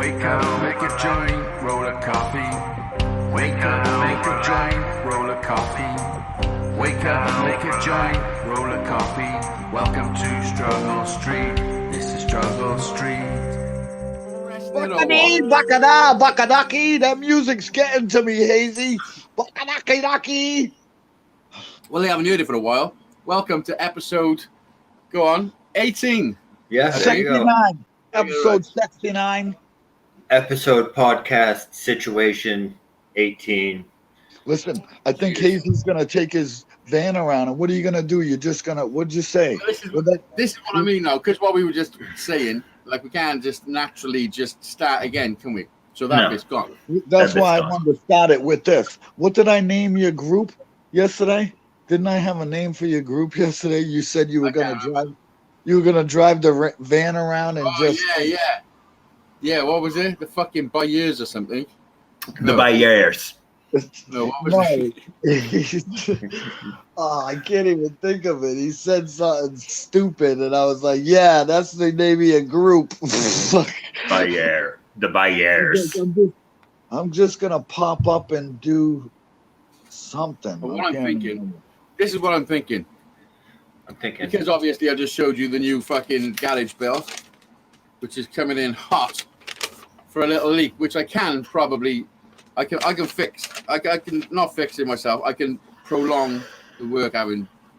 Wake up, make a joint, roll a coffee. Wake up, make a joint, roll a coffee. Wake up, make a joint, roll a coffee. Welcome to Struggle Street. This is Struggle Street. Bakadaki, that music's getting to me, Hazy. Bakadaki. Well, they haven't heard it for a while. Welcome to episode, go on, 18. Yeah, there you go. 69. Episode 69. Episode podcast situation 18. Listen, I think Hazy's going to take his van around. And what are you going to do? You're just going to, what'd you say? This is what I mean now, because what we were just saying, like we can't just naturally just start again, can we? So that bit's gone. That's why I wanted to start it with this. What did I name your group yesterday? Didn't I have a name for your group yesterday? You said you were going to drive. You were going to drive the van around and Yeah, what was it? The fucking Bayers or something? The Bayers. No, what was it? Oh, I can't even think of it. He said something stupid, and I was like, yeah, that's the name of your group. Bayer. The Bayers. I'm just going to pop up and do something. But what I'm thinking, this is what I'm thinking. Because obviously I just showed you the new fucking garage build, which is coming in hot for a little leak, which I can probably, I can fix. I can not fix it myself. I can prolong the work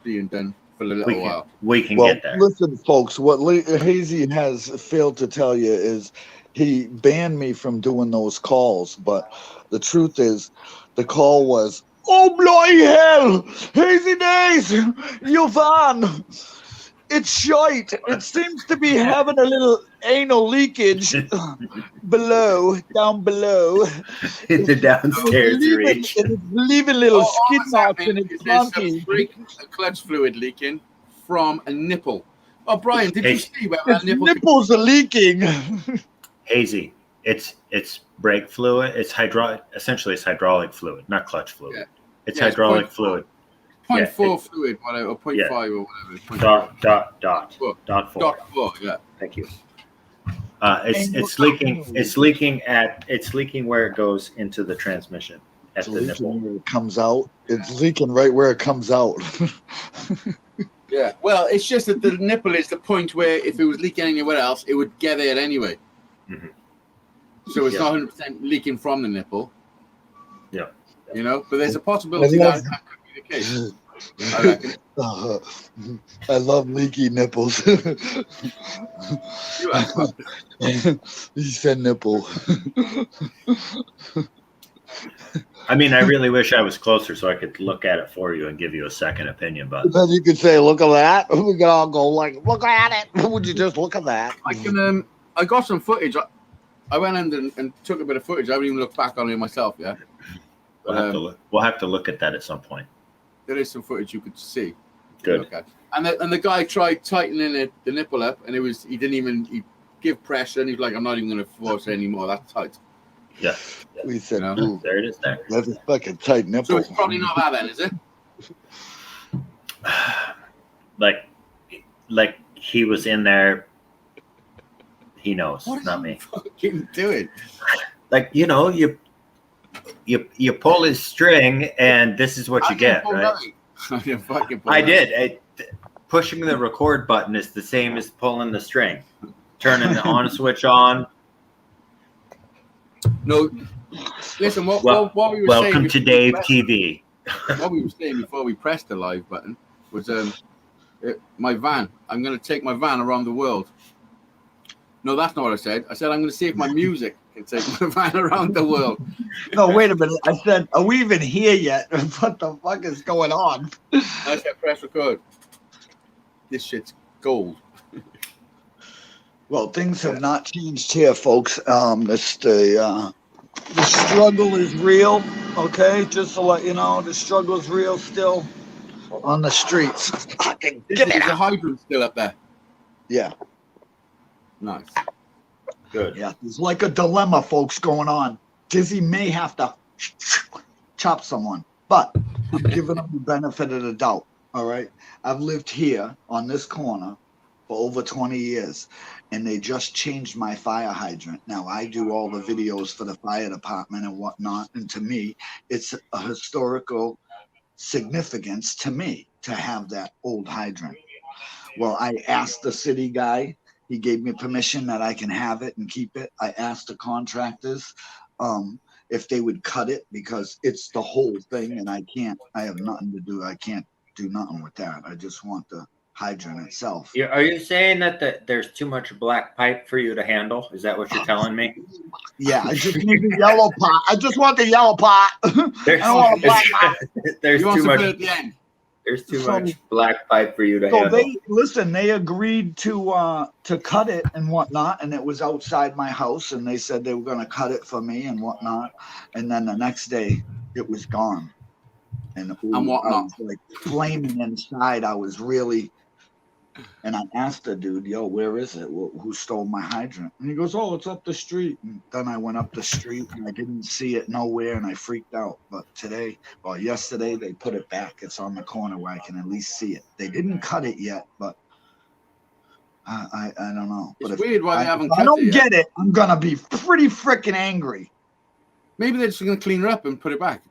being done for a little while. We can get there. Listen, folks, what Hazy has failed to tell you is he banned me from doing those calls, but the truth is the call was, oh, bloody hell! HAZEYDAZE! Your van! It's shite. It seems to be having a little anal leakage down below. In the downstairs reach. It's leaving little skid marks in its donkey. There's a clutch fluid leaking from a nipple. Oh, Brian, did you see where that nipple... nipples are leaking. Hazy. It's brake fluid. It's essentially it's hydraulic fluid, not clutch fluid. Yeah. It's hydraulic fluid. 0.4 fluid, whatever, or 0.5 or whatever. Dot four. Yeah. Thank you. It's leaking. It's leaking where it goes into the transmission at the nipple. Where it comes out. It's leaking right where it comes out. Yeah. Well, it's just that the nipple is the point where if it was leaking anywhere else, it would get there anyway. Mm-hmm. So it's not 100% leaking from the nipple. Yeah. You know, but there's a possibility that could be the case. I reckon. I love leaky nipples. He said nipple. I mean, I really wish I was closer so I could look at it for you and give you a second opinion. But then you could say, "Look at that." We could all go like, "Look at it." Would you just look at that? I can. I got some footage. I went in and took a bit of footage. I haven't even looked back on it myself yet. We'll have to look at that at some point. There is some footage you could see. Good. Okay. And the guy tried tightening the nipple up, and he didn't even give pressure, and he's like, I'm not even going to force it anymore. That's tight. Yeah. We said, there it is. There. That's a fucking tight nipple. So it's probably not that then, is it? Like he was in there. He knows, not me. Fucking do it. Like, you know, you pull his string, and this is what you get, right? I did. Pushing the record button is the same as pulling the string. Turning the on switch on. No, listen. What we were welcome saying to Dave TV. What we were saying before we pressed the live button was my van. I'm going to take my van around the world. No, that's not what I said. I said I'm going to see if my music can take my van around the world. No, wait a minute. I said, are we even here yet? What the fuck is going on? I said press record. This shit's gold. Well, things have not changed here, folks. The struggle is real, okay? Just to let you know, the struggle is real still on the streets. Is the hydrant still up there? Yeah. Nice. Good. Yeah, there's like a dilemma, folks, going on. Dizzy may have to chop someone, but I'm giving him the benefit of the doubt, all right? I've lived here on this corner for over 20 years, and they just changed my fire hydrant. Now, I do all the videos for the fire department and whatnot, and to me, it's a historical significance to me to have that old hydrant. Well, I asked the city guy. He gave me permission that I can have it and keep it. I asked the contractors if they would cut it because it's the whole thing, and I have nothing to do. I can't do nothing with that. I just want the hydrant itself. Yeah, are you saying that there's too much black pipe for you to handle? Is that what you're telling me? Yeah, I just need the yellow pot. I just want the yellow pot. There's, I don't want a black pot. There's too much. At the end. There's too much black pipe for you to handle. They agreed to cut it and whatnot, and it was outside my house, and they said they were going to cut it for me and whatnot, and then the next day it was gone, and whatnot. I was like flaming inside. I was really, and I asked the dude, "Yo, where is it? Who stole my hydrant?" And he goes, "Oh, it's up the street." And then I went up the street and I didn't see it nowhere, and I freaked out. But yesterday, they put it back. It's on the corner where I can at least see it. They didn't cut it yet, but I don't know. It's but weird why they haven't cut it. If I don't get it, I'm gonna be pretty freaking angry. Maybe they're just gonna clean her up and put it back.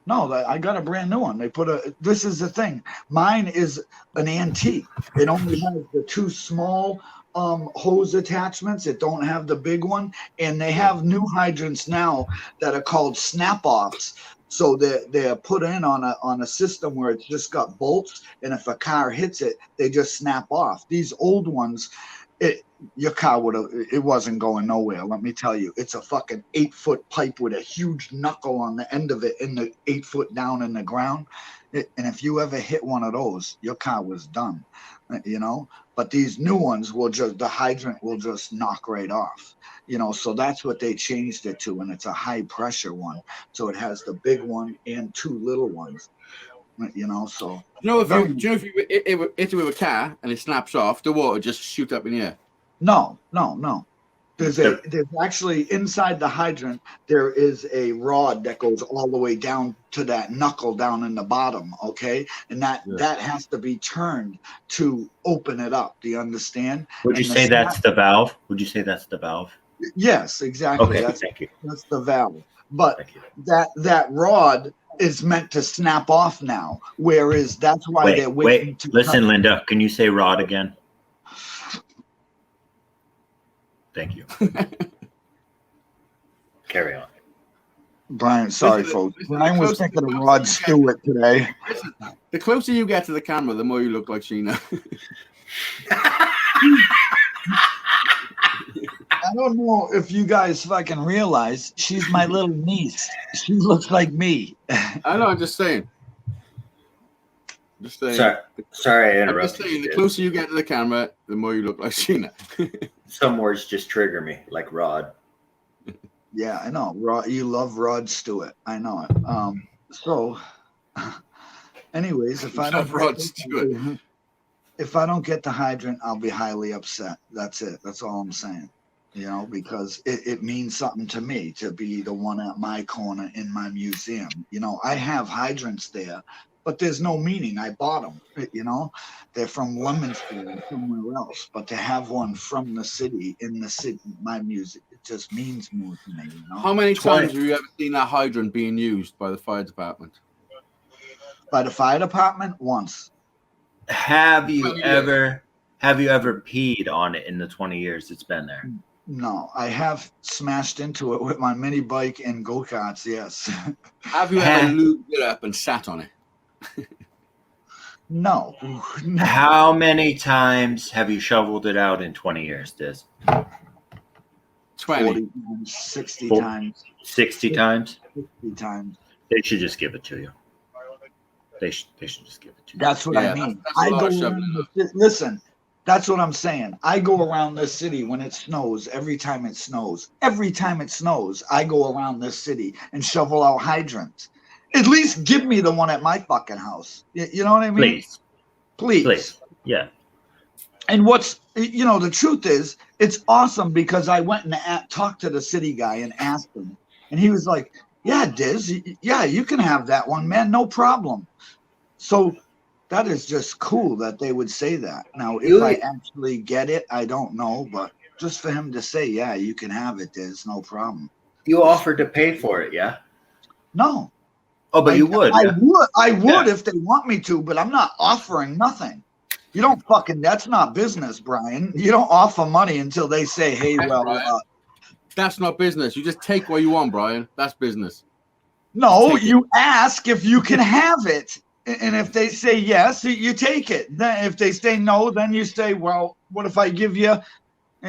No, I got a brand new one. They put this is the thing. Mine is an antique. It only has the two small hose attachments. It don't have the big one. And they have new hydrants now that are called snap-offs. So they're put in on a system where it's just got bolts, and if a car hits it, they just snap off. These old ones, your car it wasn't going nowhere. Let me tell you, it's a fucking 8-foot pipe with a huge knuckle on the end of it, in the 8 foot down in the ground. And if you ever hit one of those, your car was done, you know. But these new ones the hydrant will just knock right off, you know. So that's what they changed it to, and it's a high pressure one. So it has the big one and two little ones, you know. So if you hit it with a car and it snaps off, the water just shoot up in the air. No. There's actually inside the hydrant, there is a rod that goes all the way down to that knuckle down in the bottom, okay? And that has to be turned to open it up. Do you understand? Would you say that's the valve? Would you say that's the valve? Yes, exactly. Okay, thank you. That's the valve. But that rod is meant to snap off now, whereas that's why they're waiting to listen, Linda, can you say rod again? Thank you. Carry on. Brian, sorry, folks. Brian was thinking of Rod Stewart today. The closer you get to the camera, the more you look like Sheena. I don't know if you guys fucking realize she's my little niece. She looks like me. I know, I'm just saying. Sorry, I interrupted. I'm just saying, the closer you get to the camera, the more you look like Sheena. Some words just trigger me, like Rod. Yeah, I know. Rod, you love Rod Stewart. I know it. So, anyways, if I don't get the hydrant, I'll be highly upset. That's it. That's all I'm saying. You know, because it means something to me to be the one at my corner in my museum. You know, I have hydrants there, but there's no meaning. I bought them, you know. They're from Leominster and somewhere else. But to have one from the city, in the city, my music, it just means more to me, you know. How many times have you ever seen that hydrant being used by the fire department? By the fire department? Once. Have you ever peed on it in the 20 years it's been there? No, I have smashed into it with my mini bike and go-karts, yes. Have you ever lubed it up and sat on it? No. How many times have you shoveled it out in 20 years, Diz? 20. 40 times, 60 times. 60 times? 60 times. They should just give it to you. They should just give it to you. That's what I mean. Listen, that's what I'm saying. I go around this city when it snows, every time it snows. Every time it snows, I go around this city and shovel out hydrants. At least give me the one at my fucking house. You know what I mean? Please. Yeah. And the truth is, it's awesome because I went and talked to the city guy and asked him. And he was like, yeah, Diz, yeah, you can have that one, man. No problem. So that is just cool that they would say that. Now, if I actually get it, I don't know, but just for him to say, yeah, you can have it, there's no problem. You offered to pay for it, yeah? No. Oh, but you would. I would if they want me to, but I'm not offering nothing. You don't fucking, that's not business, Brian. You don't offer money until they say, hey, well, that's not business. You just take what you want, Brian. That's business. No, you ask if you can have it. And if they say yes, you take it. Then if they say no, then you say, well, what if I give you,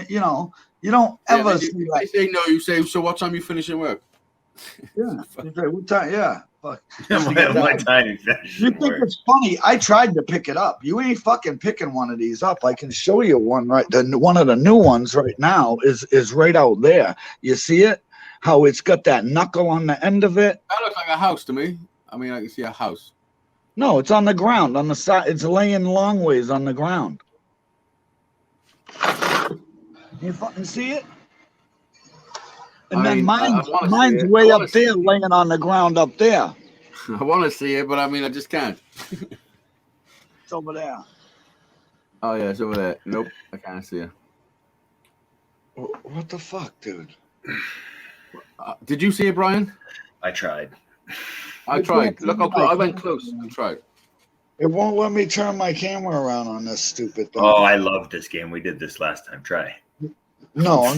you know, you don't ever say they say no, you say, so what time you finishing work? Yeah. What time? Yeah. Fuck. What time you finish? You think it's funny? I tried to pick it up. You ain't fucking picking one of these up. I can show you one one of the new ones right now is right out there. You see it? How it's got that knuckle on the end of it. That looks like a house to me. I mean, I can see a house. No, it's on the ground, on the side. It's laying long ways on the ground. You fucking see it? And then mine's way up there, laying on the ground up there. I want to see it, but I mean, I just can't. It's over there. Oh, yeah, it's over there. Nope, I can't see it. What the fuck, dude? Did you see it, Brian? I tried. I tried. Look how close. I went close. I tried. It won't let me turn my camera around on this stupid thing. Oh, I love this game. We did this last time. Try. No,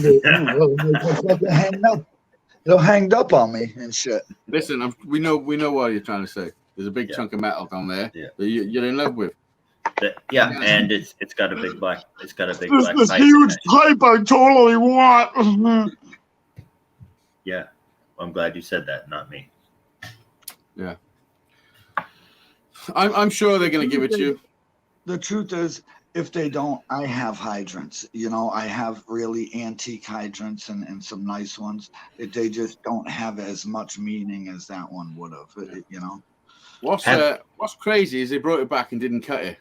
it'll hang up on me and shit. Listen, we know what you're trying to say. There's a big chunk of metal down there that you're in love with. And it's got a big black. It's got a big black. This huge pipe I totally want. Yeah, I'm glad you said that, not me. Yeah, I'm sure they're going to give it to you. The truth is, if they don't, I have hydrants. You know, I have really antique hydrants and some nice ones. They just don't have as much meaning as that one would have. You know. What's crazy is they brought it back and didn't cut it.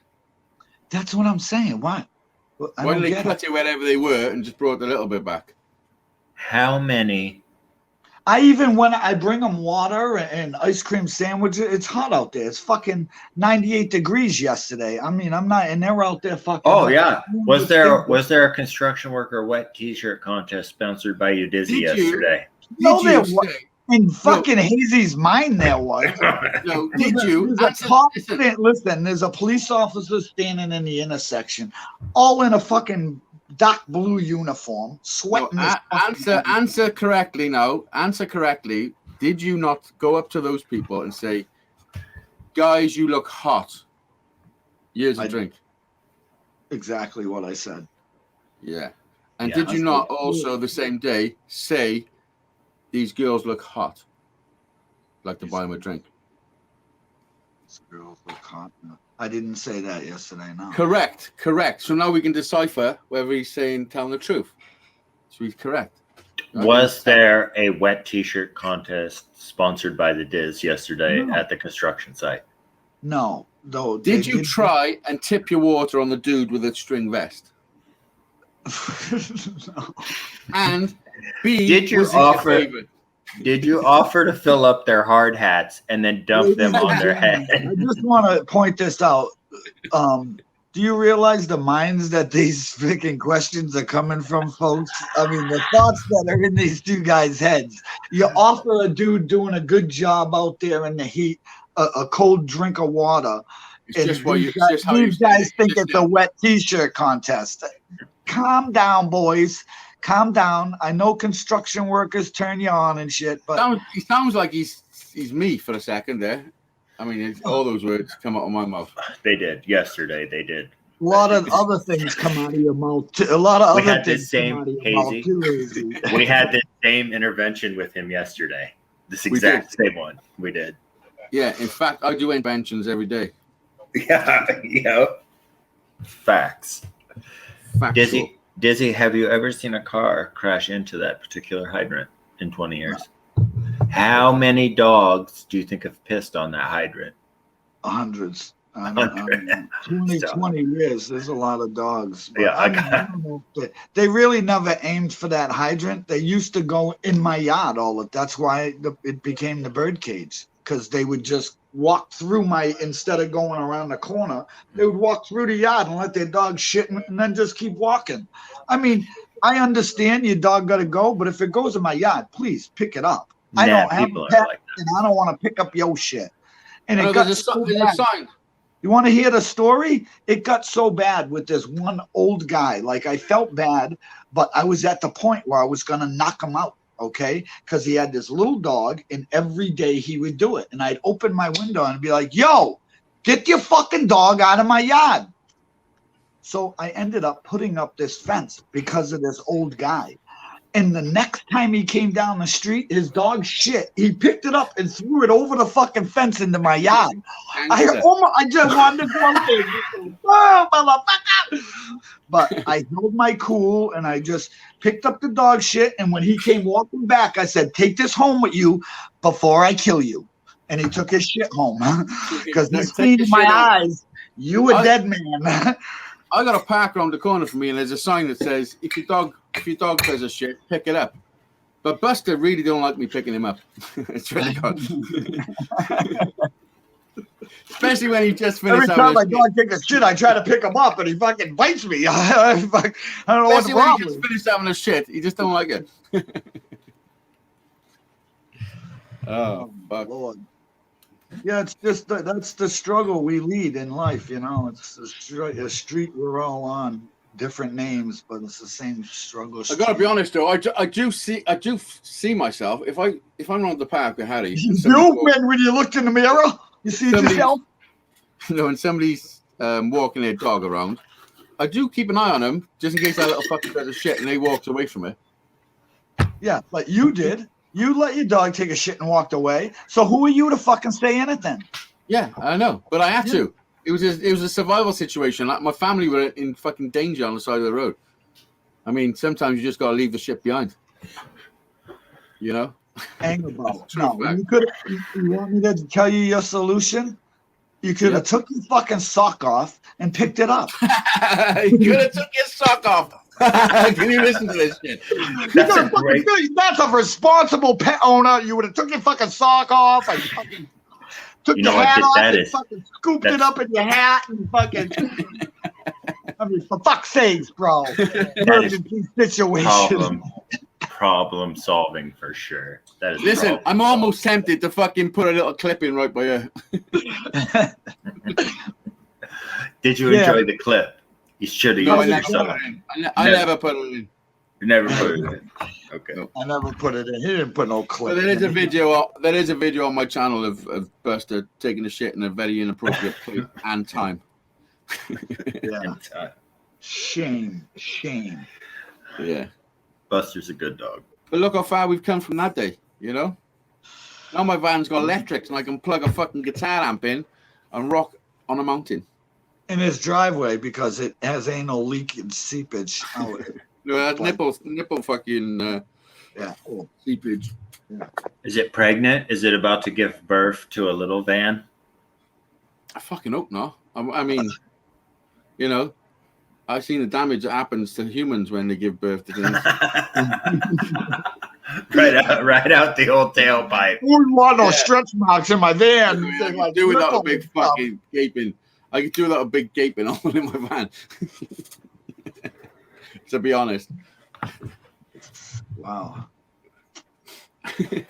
That's what I'm saying. Why? Why didn't they cut it wherever they were and just brought a little bit back? How many? When I bring them water and ice cream sandwiches, it's hot out there. It's fucking 98 degrees yesterday. I mean, I'm not, and they're out there fucking. Oh yeah, was there a construction worker wet T-shirt contest sponsored by UDizzy yesterday? No, there was. In fucking Hazy's mind, there was. No, did you? Listen, there's a police officer standing in the intersection, all in a fucking dark blue uniform, sweating. No, answer correctly now. Answer correctly. Did you not go up to those people and say, guys, you look hot? Here's a drink. Exactly what I said. Yeah. And did you not also the same day say, these girls look hot? Like to buy them a drink. These girls look hot. I didn't say that yesterday, no. Correct. So now we can decipher whether he's telling the truth. So he's correct. Was there a wet T-shirt contest sponsored by the Diz yesterday at the construction site? No. Did you try and tip your water on the dude with a string vest? No. And B, did you offer to fill up their hard hats and then dump them on their head? I just want to point this out. Do you realize the minds that these freaking questions are coming from, folks? I mean, the thoughts that are in these two guys' heads. You offer a dude doing a good job out there in the heat a cold drink of water. These guys think it's a wet T-shirt contest. Calm down, boys. Calm down. I know construction workers turn you on and shit, but he sounds like he's me for a second there. I mean, all those words come out of my mouth. They did yesterday. They did. A lot of other things come out of your mouth. A lot of other things come out of your mouth too. We had the same intervention with him yesterday. This exact same one. We did. Yeah. In fact, I do interventions every day. Yeah. Facts. Dizzy, have you ever seen a car crash into that particular hydrant in 20 years? No. How many dogs do you think have pissed on that hydrant? Hundreds. 20 years. There's a lot of dogs. Yeah, I don't know they really never aimed for that hydrant. They used to go in my yard all the. That's why it became the bird cage, because they would just walk through instead of going around the corner, they would walk through the yard and let their dog shit and then just keep walking. I mean, I understand your dog got to go, but if it goes in my yard, please pick it up. I don't have a pet, like and I don't want to pick up your shit. And it got so bad. You want to hear the story? It got so bad with this one old guy. Like, I felt bad, but I was at the point where I was going to knock him out, okay? Because he had this little dog, and every day he would do it. And I'd open my window and be like, yo, get your fucking dog out of my yard. So I ended up putting up this fence because of this old guy. And the next time he came down the street, his dog shit. He picked it up and threw it over the fucking fence into my yard. I just wanted to go, oh, motherfucker. But I held my cool and I just picked up the dog shit. And when he came walking back, I said, take this home with you before I kill you. And he took his shit home because he's seen in my eyes, you a dead man. I got a park around the corner from me, and there's a sign that says, if your dog does a shit, pick it up. But Buster really don't like me picking him up. It's really good. Especially when he just finished. Every time my dog takes a shit, I try to pick him up, and he fucking bites me. I don't know what the problem is. Especially when he just finished having a shit, he just don't like it. Oh, fuck. Lord. Yeah, it's just that's the struggle we lead in life, you know. It's a street we're all on, different names, but it's the same struggle. I gotta be honest though, I do see myself if I'm around the park with Harry. When you looked in the mirror, you see yourself. No, when somebody's walking their dog around, I do keep an eye on him just in case that little fucker does a shit and he walks away from it. Yeah, like you did. You let your dog take a shit and walked away. So who are you to fucking say anything? Yeah, I know, but I had to. It was a survival situation. Like my family were in fucking danger on the side of the road. I mean, sometimes you just gotta leave the shit behind. You know. Anger ball. No, you want me to tell you your solution? You could have took your fucking sock off and picked it up. You could have took your sock off. Can you listen to this shit? That's a responsible pet owner. You would have took your fucking sock off and fucking took your hat off and fucking scooped it up in your hat and fucking. I mean, for fuck's sakes, bro. Emergency situation. Problem solving for sure. That is. Listen, I'm almost tempted to fucking put a little clip in right by you. Did you enjoy the clip? You should have. No, I never put it in. You never put it in. Okay. No. I never put it in. He didn't put no clip. But there is a video on my channel of Buster taking a shit in a very inappropriate place and time. Yeah. Shame. Yeah. Buster's a good dog. But look how far we've come from that day, you know? Now my van's got electrics and I can plug a fucking guitar amp in and rock on a mountain. In his driveway because it has anal leak and seepage. No, nipple fucking seepage. Yeah. Is it pregnant? Is it about to give birth to a little van? I fucking hope not. I mean, you know, I've seen the damage that happens to humans when they give birth to things. right out the old tailpipe. I wouldn't want no stretch marks in my van. I could do without a big fucking gaping. I could do without a big gaping hole in my van. To be honest. Wow. I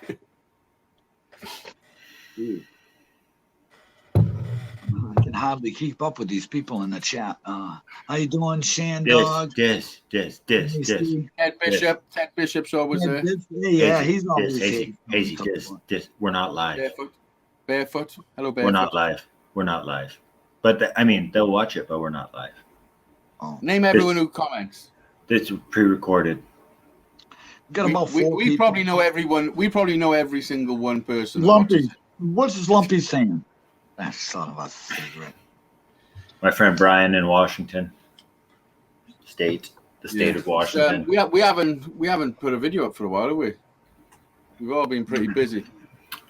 can hardly keep up with these people in the chat. How you doing, Shandog? This. Ted Bishop's always there. Yeah, he's always here. Hazy, this. We're not live. Barefoot. Hello, Barefoot. We're not live. But I mean, they'll watch it, but we're not live. Oh. Name everyone who comments. This is pre-recorded. Got about four we probably know everyone. We probably know every single one person. Lumpy. What's this Lumpy saying? That son of a cigarette. My friend Brian in Washington State, the state of Washington. We haven't put a video up for a while, have we? We've all been pretty busy.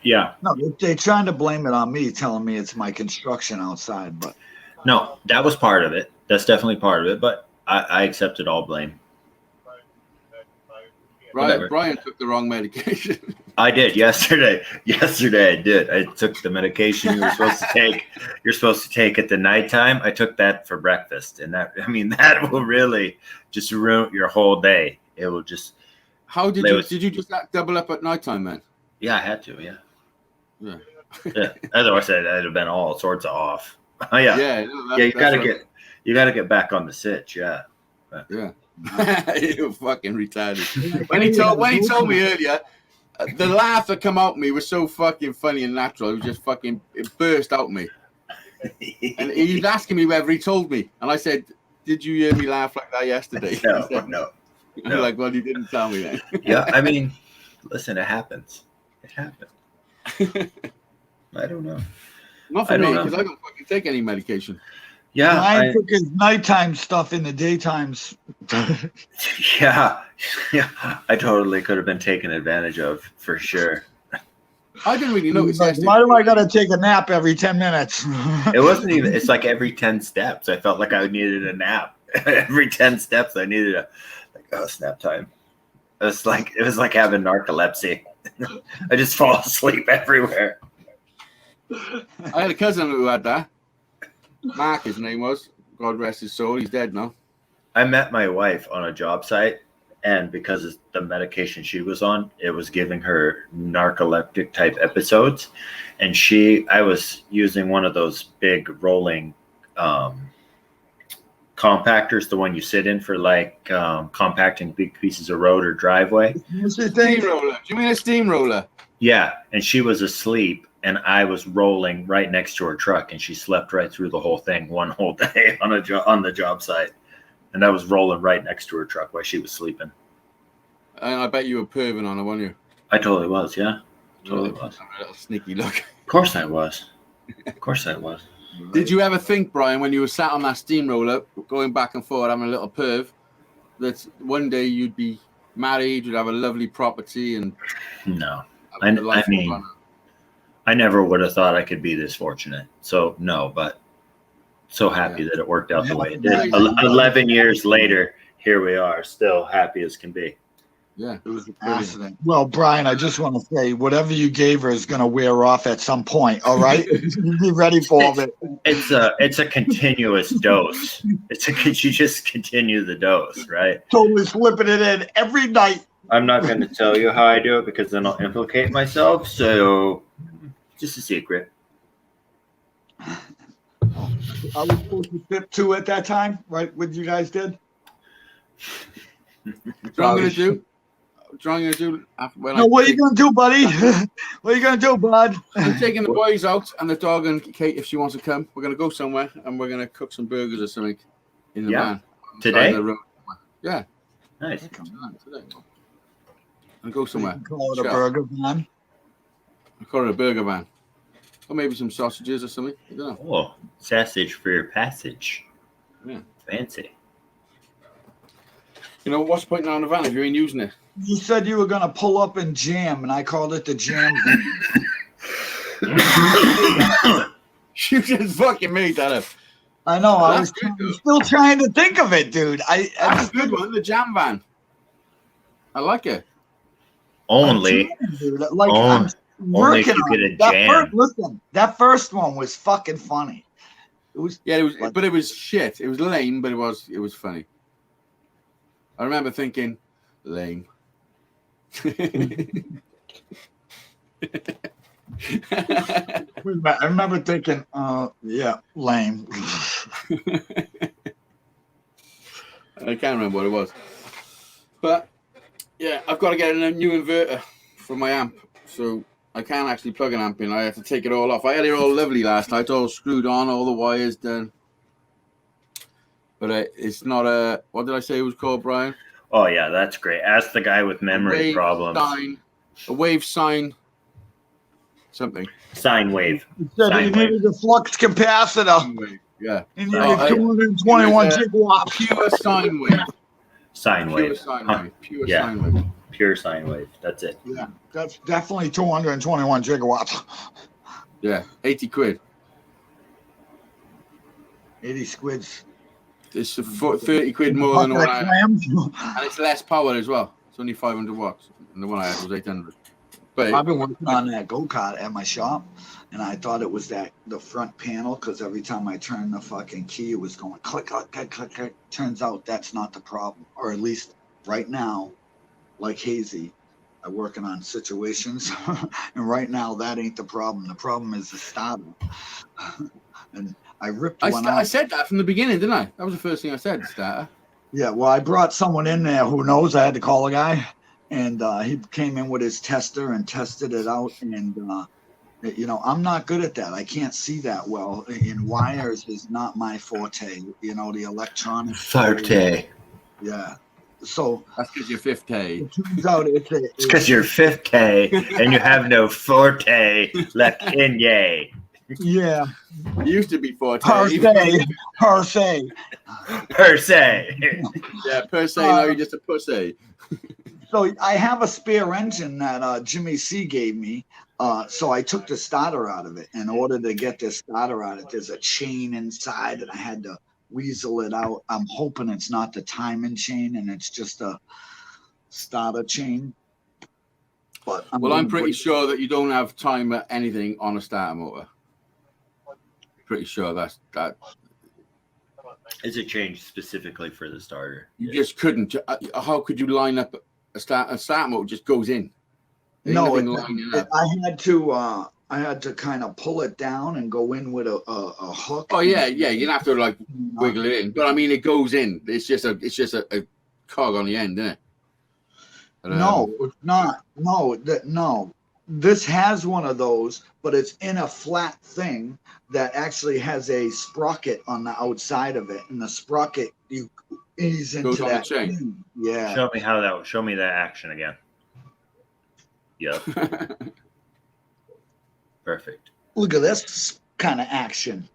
Yeah. No, they're trying to blame it on me, telling me it's my construction outside. But no, that was part of it. That's definitely part of it. But I accepted all blame. Brian took the wrong medication. I did yesterday. Yesterday I did. I took the medication you were supposed to take. You're supposed to take at the nighttime. I took that for breakfast, and that will really just ruin your whole day. It will just. How did you just double up at nighttime, man? Yeah, I had to. Yeah. Yeah. Otherwise, I'd have been all sorts of off. Oh yeah. Yeah. You gotta get back on the sitch. Yeah. Yeah. You're fucking retarded. When he told me earlier, the laugh that come out of me was so fucking funny and natural. It was just fucking, it burst out of me. And he was asking me whether he told me, and I said, "Did you hear me laugh like that yesterday?" No. I'm like, well, you didn't tell me then. Yeah, listen, it happens. It happens. I don't know. Not for me, because I don't fucking take any medication. Yeah, I took his nighttime stuff in the daytimes. Yeah. I totally could have been taken advantage of for sure. I didn't really notice. Why do I gotta take a nap every 10 minutes? It wasn't even. It's like every 10 steps, I felt like I needed a nap. Every 10 steps, I needed snap time. It was like having narcolepsy. I just fall asleep everywhere. I had a cousin who had that. Mark, his name was. God rest his soul. He's dead now. I met my wife on a job site, and because of the medication she was on, it was giving her narcoleptic type episodes. And I was using one of those big rolling compactors, the one you sit in for compacting big pieces of road or driveway. Steamroller. Do you mean a steamroller? Yeah, and she was asleep. And I was rolling right next to her truck, and she slept right through the whole thing one whole day on the job site. And I was rolling right next to her truck while she was sleeping. And I bet you were perving on her, weren't you? I totally was, yeah. Totally was. A little sneaky look. Of course I was. Of course I was. Did you ever think, Brian, when you were sat on that steamroller, going back and forth, having a little perv, that one day you'd be married, you'd have a lovely property, and no. I never would have thought I could be this fortunate. So no, but so happy that it worked out the way it did. 11 years later, here we are, still happy as can be. Yeah, it was an accident. Well, Brian, I just want to say, whatever you gave her is going to wear off at some point. All right, be ready for it. It's a continuous dose. You just continue the dose, right? Totally slipping it in every night. I'm not going to tell you how I do it because then I'll implicate myself. So. Just a secret. I was supposed to tip 2 at that time, right? What you guys did? What I'm going to do? What are you going to do, buddy? What are you going to do, bud? I'm taking the boys out and the dog and Kate, if she wants to come. We're going to go somewhere and we're going to cook some burgers or something in the van. Today? Yeah. Nice. Today. And go somewhere. Call it a burger van. I call it a burger van. Or maybe some sausages or something. I don't know. Oh, sausage for your passage. Yeah. Fancy. You know, what's the point now in the van if you ain't using it? You said you were going to pull up and jam, and I called it the jam van. You just fucking made that up. I know. I was still trying to think of it, dude. That's a good one, the jam van. I like it. Only if you get a jam. Listen, that first one was fucking funny. It was but it was shit. It was lame, but it was funny. I remember thinking, lame. I remember thinking, yeah, lame. I can't remember what it was, but yeah, I've got to get a new inverter for my amp, so I can't actually plug an amp in. I have to take it all off. I had it all lovely last night, all screwed on, all the wires done. But it's not a, what did I say it was called, Brian? Oh, yeah, that's great. Ask the guy with memory problems. A wave sine, something. Sine wave. You needed a flux capacitor. Wave. Yeah. You needed 221 gigawatts. Pure sine wave. Sine wave. Pure sine wave. Pure sine wave. Pure sine wave. That's it. Yeah, that's definitely 221 gigawatts. Yeah, 80 quid. 80 squids. It's 30 quid more than what I have. And it's less power as well. It's only 500 watts, and the one I had was 800. But I've been working on that go-kart at my shop, and I thought it was the front panel, because every time I turned the fucking key, it was going click, click, click, click, click. Turns out that's not the problem, or at least right now, like Hazy, I'm working on situations, and right now that ain't the problem. The problem is the starter. And I ripped one out. I said that from the beginning, didn't I? That was the first thing I said, starter. Yeah, well, I brought someone in there who knows. I had to call a guy, and he came in with his tester and tested it out. And, you know, I'm not good at that. I can't see that well. In wires is not my forte, you know, the electronics. Forte. Yeah. So that's because you're 50. It turns out it's because you're 50 and you have no forte left in ye. Yeah. It used to be 40. Per se. Per se. Per se. Yeah, per se, now you're just a pussy. So I have a spare engine that Jimmy C gave me. So I took the starter out of it. In order to get this starter out of it, there's a chain inside, and I had to weasel it out. I'm hoping it's not the timing chain and it's just a starter chain. But I'm pretty sure that you don't have timer anything on a starter motor. Pretty sure that is a change specifically for the starter. You just couldn't. How could you line up a starter motor? Just goes in. No, I had to kind of pull it down and go in with a hook. Oh yeah, you'd have to like wiggle it in. But I mean, it goes in. It's just a cog on the end, isn't it? No, it's not. No. This has one of those, but it's in a flat thing that actually has a sprocket on the outside of it, and the sprocket you ease into goes on that the chain. Yeah. Show me that action again. Yep. Perfect. Look at this kind of action.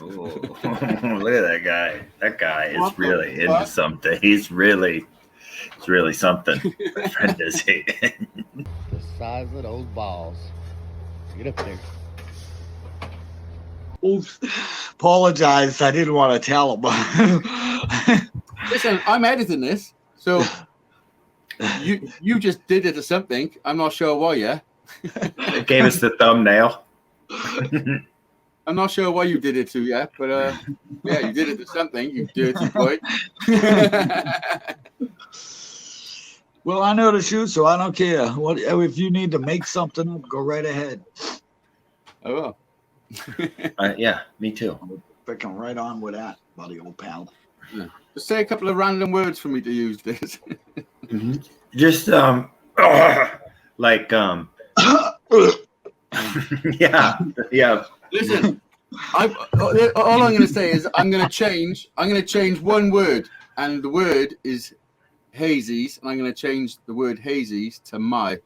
Oh, look at that guy. That guy is really into something. He's really something. My friend is he. The size of those balls. Get up there. Oops. Apologize. I didn't want to tell him. Listen, I'm editing this, so you just did it or something. I'm not sure why, yeah? It gave us the thumbnail. I'm not sure why you did it to, yeah, but yeah, you did it to something, you dirty boy. Well, I know the shoot, so I don't care. What if you need to make something up? Go right ahead. I will. Yeah, me too. I'm picking right on with that, buddy, old pal. Yeah. Just say a couple of random words for me to use this. Just like yeah. Listen, all I'm going to say is I'm going to change one word, and the word is Hazy's, and I'm going to change the word Hazy's to my.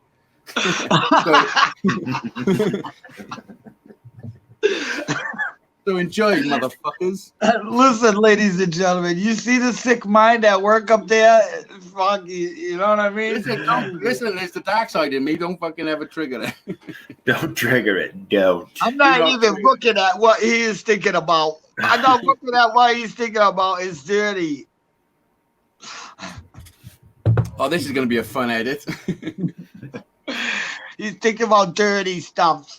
So enjoy, motherfuckers. Listen, ladies and gentlemen, you see the sick mind at work up there? Fuck, you know what I mean? Listen, there's the dark side in me. Don't fucking ever trigger it. Don't trigger it. Don't. I'm not even looking at what he is thinking about. I'm not looking at what he's thinking about. It's dirty. Oh, this is going to be a fun edit. He's thinking about dirty stuff.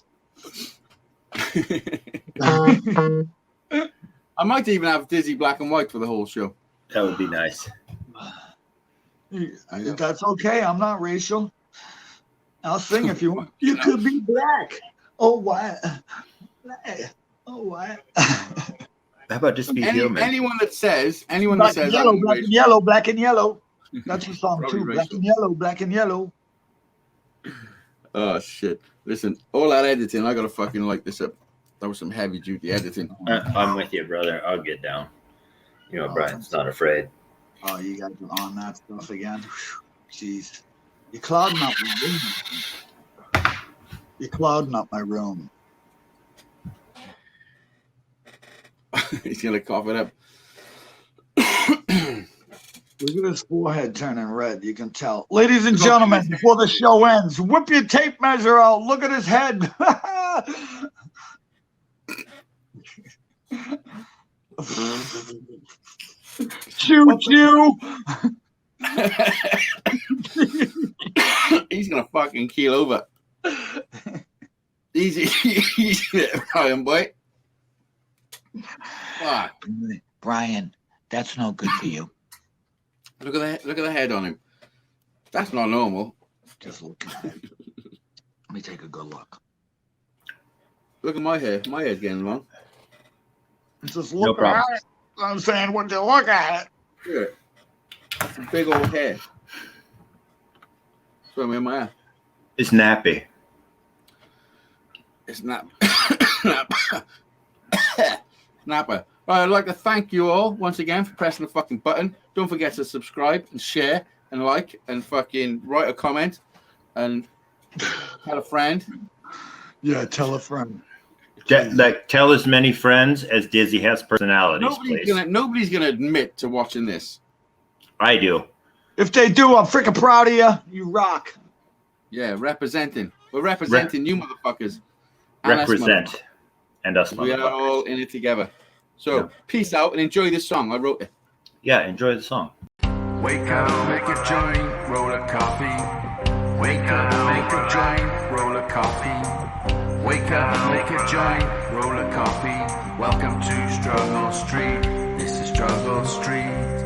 I might even have Dizzy black and white for the whole show. That would be nice. That's okay. I'm not racial. I'll sing if you want. You could be black. Oh, what? Oh, what? How about just be human? Anyone that says black and yellow, black and yellow. That's the song too. Black and yellow, black and yellow. Oh shit! Listen, all that editing, I gotta fucking like this up. That was some heavy duty editing. I'm with you, brother. I'll get down. You know, Brian's not afraid. Oh, you guys are on that stuff again. Jeez, you're clouding up my room. You're clouding up my room. He's gonna cough it up. Look at his forehead turning red. You can tell. Ladies and gentlemen, before the show ends, whip your tape measure out. Look at his head. Choo choo. He's gonna fucking keel over. Easy, Brian boy. Fuck. Brian, that's no good for you. Look at the head on him. That's not normal. Just look at it. Let me take a good look. Look at my hair. My hair's getting long. Just look at it. I'm saying, would you look at it? Yeah. That's a big old hair. So in my hair. It's nappy. It's not. Snapper. I'd like to thank you all once again for pressing the fucking button. Don't forget to subscribe and share and like and fucking write a comment and tell a friend. Yeah, tell a friend. Tell as many friends as Dizzy has personalities. Nobody's gonna admit to watching this. I do. If they do, I'm freaking proud of you. You rock. Yeah, representing. We're representing you motherfuckers. Represent. And us We are all in it together. So, yeah. Peace out and enjoy this song. I wrote it. Yeah, enjoy the song. Wake up, make a joint, roll a coffee. Wake up, make a joint, roll a coffee. Wake up, make a joint, roll a coffee. Welcome to Struggle Street. This is Struggle Street.